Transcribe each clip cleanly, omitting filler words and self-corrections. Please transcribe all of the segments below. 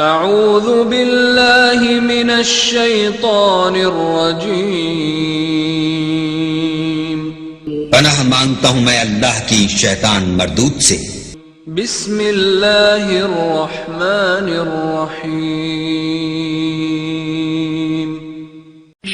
اعوذ باللہ من الشیطان الرجیم، پناہ مانگتا ہوں میں اللہ کی شیطان مردود سے۔ بسم اللہ الرحمن الرحیم،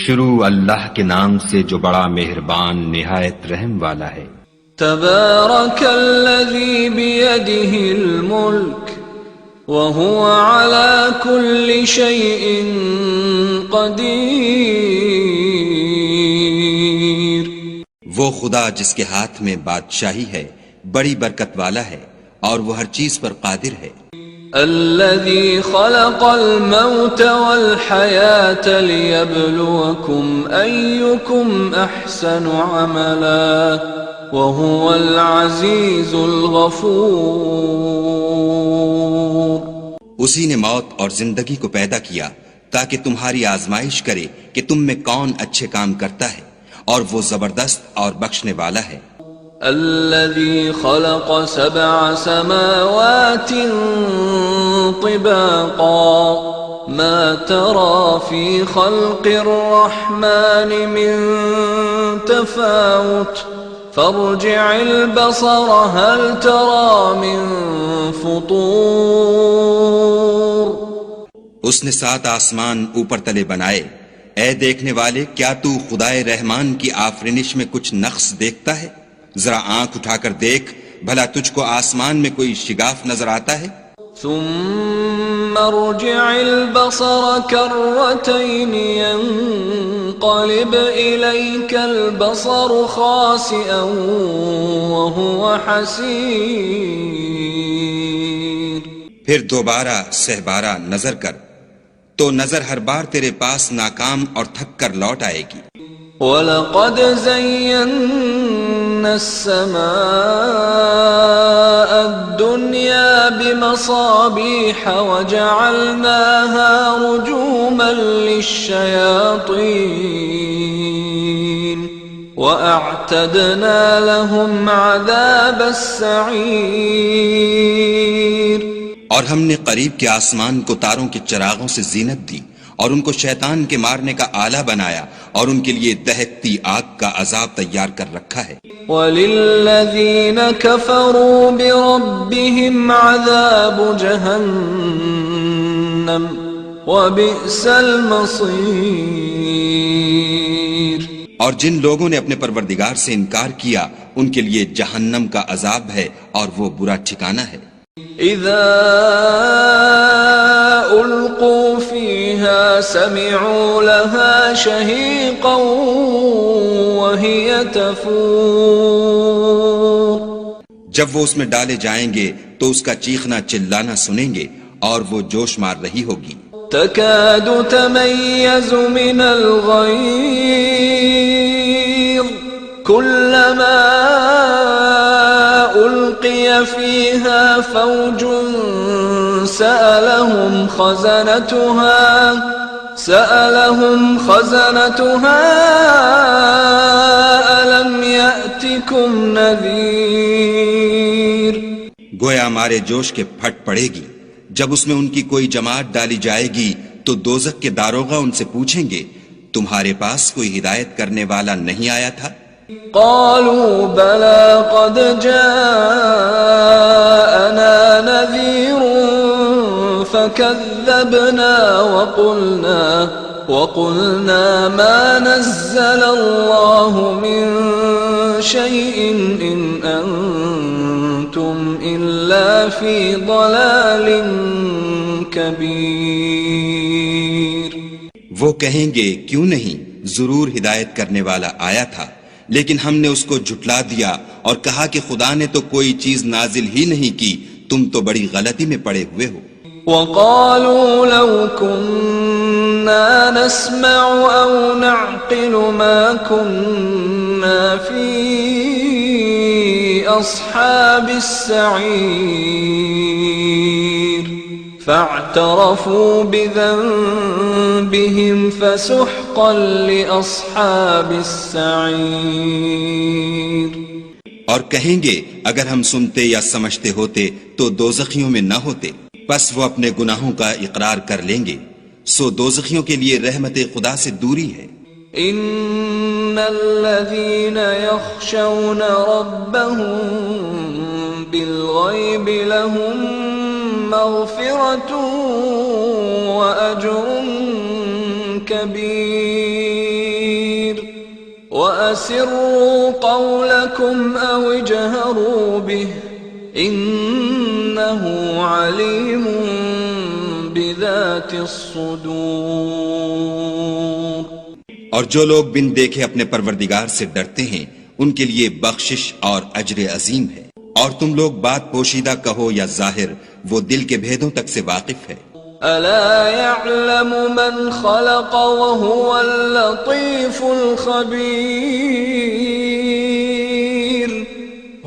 شروع اللہ کے نام سے جو بڑا مہربان نہایت رحم والا ہے۔ تبارک الذی بیدہ الملک وهو على كل شيء قدیر، وہ خدا جس کے ہاتھ میں بادشاہی ہے بڑی برکت والا ہے اور وہ ہر چیز پر قادر ہے۔ الذي خلق الموت والحياة ليبلوكم أيكم أحسن عملا وهو العزيز الغفور، اسی نے موت اور زندگی کو پیدا کیا تاکہ تمہاری آزمائش کرے کہ تم میں کون اچھے کام کرتا ہے، اور وہ زبردست اور بخشنے والا ہے۔ الذي خلق 7 سماوات طباقا ما ترى في خلق الرحمن من تفاوت فارجع البصر هل ترى من فطور، اس نے 7 آسمان اوپر تلے بنائے، اے دیکھنے والے کیا تو خدائے رحمان کی آفرینش میں کچھ نقص دیکھتا ہے؟ ذرا آنکھ اٹھا کر دیکھ بھلا تجھ کو آسمان میں کوئی شگاف نظر آتا ہے؟ ثم ارجع البصر كرتين ينقلب إليك البصر خاسئا وهو حسير، پھر دوبارہ سہبارہ نظر کر تو نظر ہر بار تیرے پاس ناکام اور تھک کر لوٹ آئے گی۔ وَلَقَدْ زَيَّنَّا السَّمَاءَ الدُّنْيَا بِمَصَابِيحَ وَجَعَلْنَاهَا رُجُومًا لِلشَّيَاطِينِ وَأَعْتَدْنَا لَهُمْ عَذَابَ السَّعِيرِ، اور ہم نے قریب کے آسمان کو تاروں کے چراغوں سے زینت دی اور ان کو شیطان کے مارنے کا آلہ بنایا اور ان کے لیے دہکتی آگ کا عذاب تیار کر رکھا ہے۔ وَلِلَّذِينَ كَفَرُوا بِرَبِّهِمْ عَذَابُ جَهَنَّمَ وَبِئْسَ الْمَصِيرُ، اور جن لوگوں نے اپنے پروردگار سے انکار کیا ان کے لیے جہنم کا عذاب ہے اور وہ برا ٹھکانہ ہے۔ اذا القوا فيها سمعوا لها شهيقا وهي تفور، جب وہ اس میں ڈالے جائیں گے تو اس کا چیخنا چلانا سنیں گے اور وہ جوش مار رہی ہوگی۔ تكاد تميز من الغيظ كلما ألقي فيها فوج سألهم خزنتها ألم يأتكم نذير، گویا مارے جوش کے پھٹ پڑے گی جب اس میں ان کی کوئی جماعت ڈالی جائے گی تو دوزخ کے داروغہ ان سے پوچھیں گے تمہارے پاس کوئی ہدایت کرنے والا نہیں آیا تھا؟ قالوا بلى قد جاءنا نذير فكذبنا وقلنا ما نزل الله من شيء إن أنتم إلا في ضلال كبير، وہ کہیں گے کیوں نہیں، ضرور ہدایت کرنے والا آیا تھا لیکن ہم نے اس کو جھٹلا دیا اور کہا کہ خدا نے تو کوئی چیز نازل ہی نہیں کی، تم تو بڑی غلطی میں پڑے ہوئے ہو۔ وقالوا لو كنا نسمع أو نعقل ما كنا في أصحاب السعير، فاعترفوا بذنبهم فسحقا لأصحاب السعير، اور کہیں گے اگر ہم سنتے یا سمجھتے ہوتے تو دوزخیوں میں نہ ہوتے۔ پس وہ اپنے گناہوں کا اقرار کر لیں گے، سو دوزخیوں کے لیے رحمت خدا سے دوری ہے۔ ان الذين يخشون ربهم بالغيب لهم مغفرة واجر كبير واسروا قولكم او اجهروا به انه عليم بذات الصدور۔ اور جو لوگ بن دیکھے اپنے پروردگار سے ڈرتے ہیں ان کے لیے بخشش اور اجر عظیم ہے۔ اور تم لوگ بات پوشیدہ کہو یا ظاہر، وہ دل کے بھیدوں تک سے واقف ہے۔ الا يعلم من خلق وهو اللطيف الخبير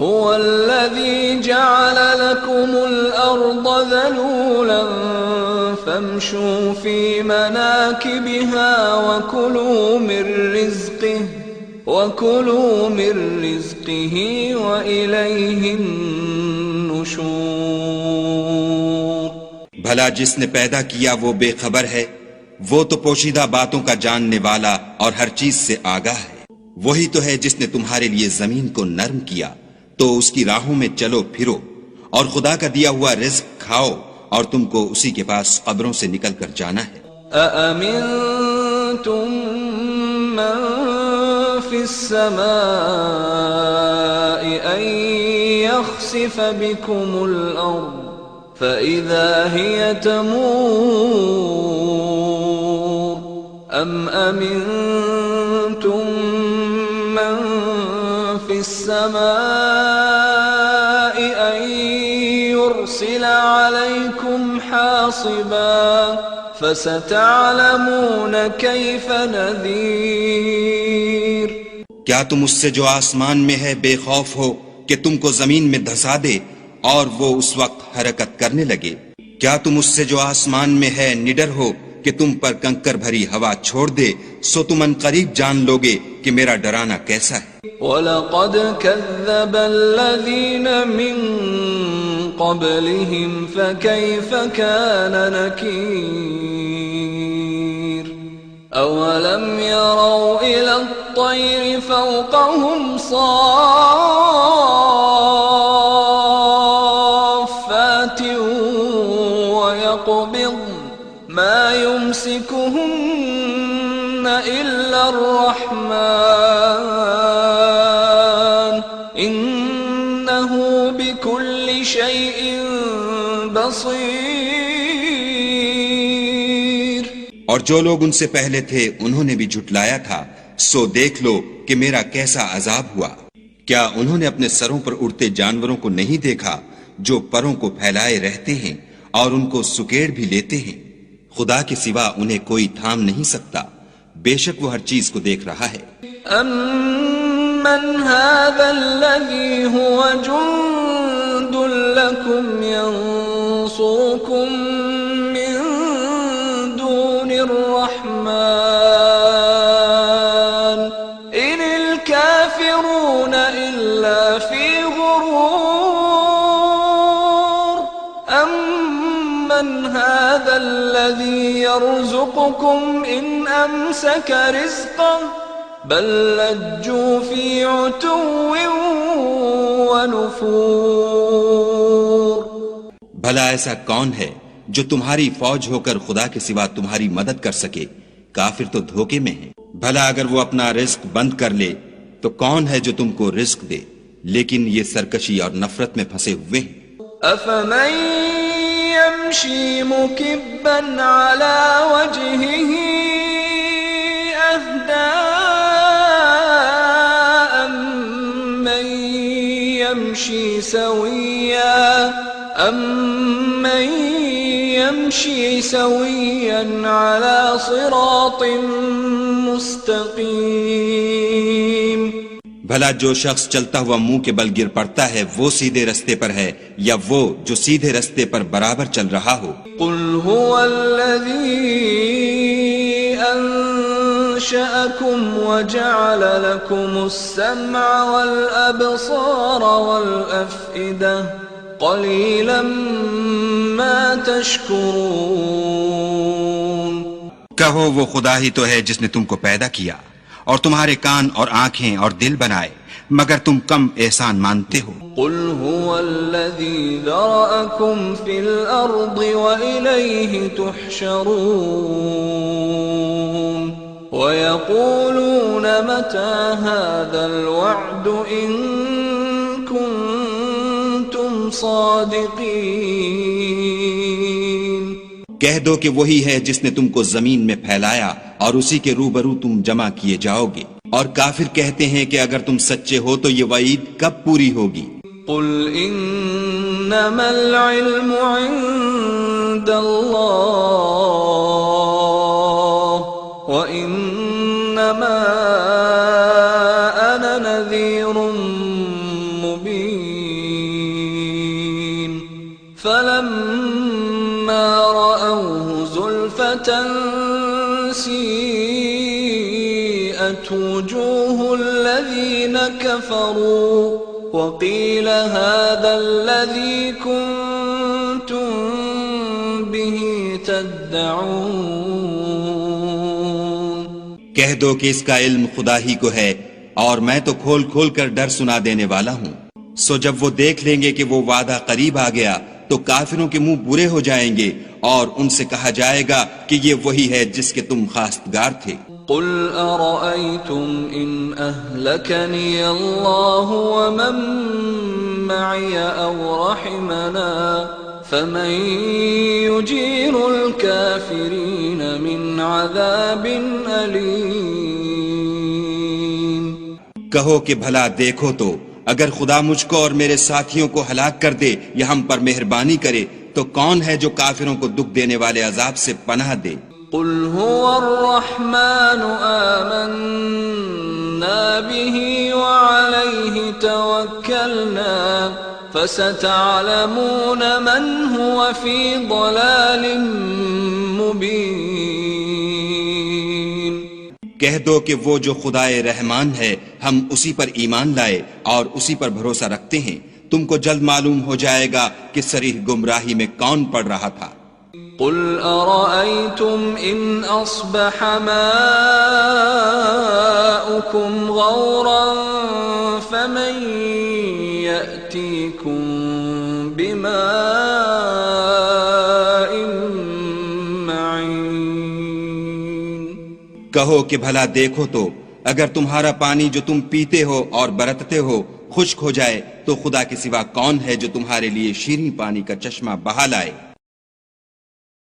هو الذي جعل لكم الارض ذلولا فامشوا في مناكبها وكلوا من رزقه وإليه النشور۔ بھلا جس نے پیدا کیا وہ بے خبر ہے، وہ تو پوشیدہ باتوں کا جاننے والا اور ہر چیز سے آگاہ ہے۔ وہی تو ہے جس نے تمہارے لیے زمین کو نرم کیا، تو اس کی راہوں میں چلو پھرو، اور خدا کا دیا ہوا رزق کھاؤ، اور تم کو اسی کے پاس قبروں سے نکل کر جانا ہے۔ أأمنتم من في السماء أن يخسف بكم الأرض فإذا هي تمور أم أمنتم من في السماء أن يرسل عليكم حاصبا فستعلمون كيف نذير۔ کیا تم اس سے جو آسمان میں ہے بے خوف ہو کہ تم کو زمین میں دھسا دے اور وہ اس وقت حرکت کرنے لگے؟ کیا تم اس سے جو آسمان میں ہے نڈر ہو کہ تم پر کنکر بھری ہوا چھوڑ دے؟ سو تم ان قریب جان لوگے کہ میرا ڈرانا کیسا ہے۔ وَلَقَدْ كَذَّبَ الَّذِينَ مِن قَبْلِهِمْ فَكَيْفَ كَانَ نَكِيرِ أَوَلَمْ يَرَوْا إِلَى الطَّيْرِ فَوْقَهُمْ صَافَّاتٍ وَيَقْبِضْنَ مَا يُمْسِكُهُنَّ إِلَّا الرَّحْمَنُ إِنَّهُ بِكُلِّ شَيْءٍ بَصِيرٌ۔ اور جو لوگ ان سے پہلے تھے انہوں نے بھی جھٹلایا تھا، سو دیکھ لو کہ میرا کیسا عذاب ہوا۔ کیا انہوں نے اپنے سروں پر اڑتے جانوروں کو نہیں دیکھا جو پروں کو پھیلائے رہتے ہیں اور ان کو سکیڑ بھی لیتے ہیں؟ خدا کے سوا انہیں کوئی تھام نہیں سکتا، بے شک وہ ہر چیز کو دیکھ رہا ہے۔ أَمَّنْ هَذَا الَّذِي هُوَ جُنْدٌ لَكُمْ يَنْصُرُكُمْ مِنْ دُونِ الرَّحْمَنِ إِنِ الْكَافِرُونَ إِلَّا فِي غُرُورٍ أَمَّنْ هَذَا الَّذِي يَرْزُقُكُمْ إِنْ أَمْسَكَ رِزْقَهُ بل لجوا في عتو ونفور۔ بھلا ایسا کون ہے جو تمہاری فوج ہو کر خدا کے سوا تمہاری مدد کر سکے؟ کافر تو دھوکے میں ہیں۔ بھلا اگر وہ اپنا رزق بند کر لے تو کون ہے جو تم کو رزق دے؟ لیکن یہ سرکشی اور نفرت میں پھنسے ہوئے ہیں۔ أفمن يمشي مكبا على وجهه أهدى أمن يمشي سويا على صراط مستقيم۔ بھلا جو شخص چلتا ہوا منہ کے بل گر پڑتا ہے وہ سیدھے رستے پر ہے یا وہ جو سیدھے رستے پر برابر چل رہا ہو؟ قل هو الذي أنشأكم وجعل لكم السمع والأبصار والأفئدة قليلا ما تشكرون کہو وہ خدا ہی تو ہے جس نے تم کو پیدا کیا اور تمہارے کان اور آنکھیں اور دل بنائے، مگر تم کم احسان مانتے ہو۔ قل هو الذي ذرأكم في الأرض وإليه تحشرون ويقولون متى هذا الوعد إن كنتم صادقين۔ کہہ دو کہ وہی ہے جس نے تم کو زمین میں پھیلایا اور اسی کے روبرو تم جمع کیے جاؤ گے، اور کافر کہتے ہیں کہ اگر تم سچے ہو تو یہ وعید کب پوری ہوگی؟ قل انما العلم عند اللہ وانما انا نذیر مبین فلما رأوه زلفة سیئت وجوه الذین كفروا وقيل هذا الذي كنتم به تدعون۔ کہہ دو کہ اس کا علم خدا ہی کو ہے اور میں تو کھول کھول کر ڈر سنا دینے والا ہوں۔ سو جب وہ دیکھ لیں گے کہ وہ وعدہ قریب آ گیا تو کافروں کے منہ برے ہو جائیں گے اور ان سے کہا جائے گا کہ یہ وہی ہے جس کے تم خواستگار تھے۔ قل أرأيتم إن أهلكني الله ومن معي أو رحمنا فمن يجير الكافرين من عذاب أليم۔ کہو کہ بھلا دیکھو تو اگر خدا مجھ کو اور میرے ساتھیوں کو ہلاک کر دے یا ہم پر مہربانی کرے تو کون ہے جو کافروں کو دکھ دینے والے عذاب سے پناہ دے؟ قل هو الرحمن آمنا به وعليه توكلنا فستعلمون من هو في ضلال مبين۔ کہہ دو کہ وہ جو خدائے رحمان ہے ہم اسی پر ایمان لائے اور اسی پر بھروسہ رکھتے ہیں، تم کو جلد معلوم ہو جائے گا کہ صریح گمراہی میں کون پڑ رہا تھا۔ قل أرأيتم إن أصبح ماؤكم غورا فمن يأتيكم بماء معين۔ کہو کہ بھلا دیکھو تو اگر تمہارا پانی جو تم پیتے ہو اور برتتے ہو خشک ہو جائے تو خدا کے سوا کون ہے جو تمہارے لیے شیریں پانی کا چشمہ بہا لائے؟